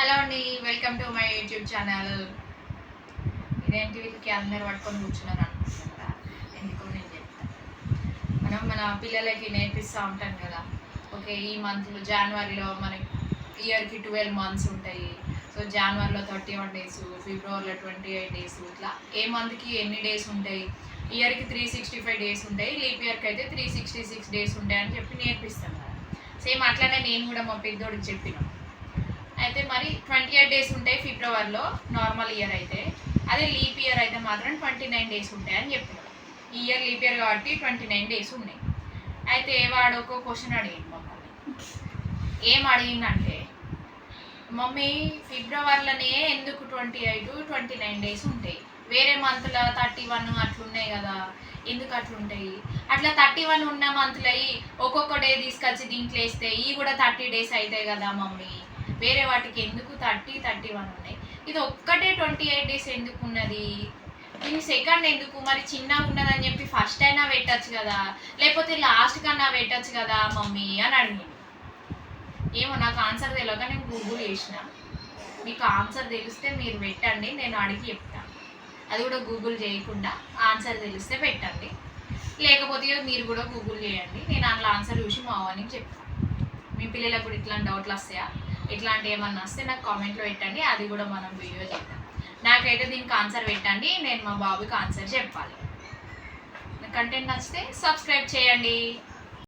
Hello అండి, welcome to my YouTube channel. ఇదేంటి వీళ్ళు క్యాలెండర్ పట్టుకొని కూర్చున్నారు అనుకుంటున్నారా? ఎందుకో నేను చెప్తాను. మన పిల్లలకి నేర్పిస్తూ ఉంటాం కదా. ఓకే, ఈ మంత్లో జనవరిలో మనకి ఇయర్కి 12 మంత్స్ ఉంటాయి. సో జనవరిలో 31 డేస్, ఫిబ్రవరిలో 28 డేస్, ఇట్లా ఏ మంత్కి ఎన్ని డేస్ ఉంటాయి, ఇయర్కి 365 డేస్ ఉంటాయి, లీప్ ఇయర్కి అయితే 366 డేస్ ఉంటాయి అని చెప్పి నేర్పిస్తాం కదా. సేమ్ అట్లానే నేను కూడా మా పెద్దోడికి చెప్పిన. అయితే మరి 28 డేస్ ఉంటాయి ఫిబ్రవరిలో నార్మల్ ఇయర్ అయితే, అదే లీప్ ఇయర్ అయితే మాత్రం 29 డేస్ ఉంటాయి అని చెప్పినాడు. ఈ ఇయర్ లీప్ ఇయర్ కాబట్టి 29 డేస్ ఉన్నాయి. అయితే వాడు ఒక క్వశ్చన్ అడిగింది మమ్మల్ని. ఏం అడిగిందంటే, మమ్మీ ఫిబ్రవరిలోనే ఎందుకు 28-29 డేస్ ఉంటాయి, వేరే మంత్లో 31 అట్లున్నాయి కదా, ఎందుకు అట్లుంటాయి? అట్లా 31 ఉన్న మంత్లో ఒక్కొక్క డే తీసుకొచ్చి దీంట్లో వేస్తే ఇవి కూడా 30 డేస్ అవుతాయి కదా మమ్మీ, వేరే వాటికి ఎందుకు 30-31 ఉన్నాయి, ఇది ఒక్కటే 28 డేస్ ఎందుకు ఉన్నది, దీని సెకండ్ ఎందుకు, మరి చిన్నగా ఉన్నదని చెప్పి ఫస్ట్ అయినా పెట్టచ్చు కదా, లేకపోతే లాస్ట్ కన్నా పెట్టచ్చు కదా మమ్మీ అని అడిగింది. ఏమో నాకు ఆన్సర్ తెలియక నేను గూగుల్ చేసిన. మీకు ఆన్సర్ తెలిస్తే మీరు పెట్టండి, నేను అడిగి చెప్తాను. అది కూడా గూగుల్ చేయకుండా ఆన్సర్ తెలిస్తే పెట్టండి, లేకపోతే మీరు కూడా గూగుల్ చేయండి, నేను అందులో ఆన్సర్ చూసి మా వానికి చెప్తాను. మీ పిల్లలకు కూడా ఇట్లాంటి డౌట్లు వస్తాయా, ఇట్లాంటి ఏమన్నా వస్తే నాకు కామెంట్లో పెట్టండి, అది కూడా మనం వీడియో చేద్దాం. నాకైతే దీనికి ఆన్సర్ పెట్టండి, నేను మా బాబుకి ఆన్సర్ చెప్పాలి. కంటెంట్ నచ్చితే సబ్స్క్రైబ్ చేయండి.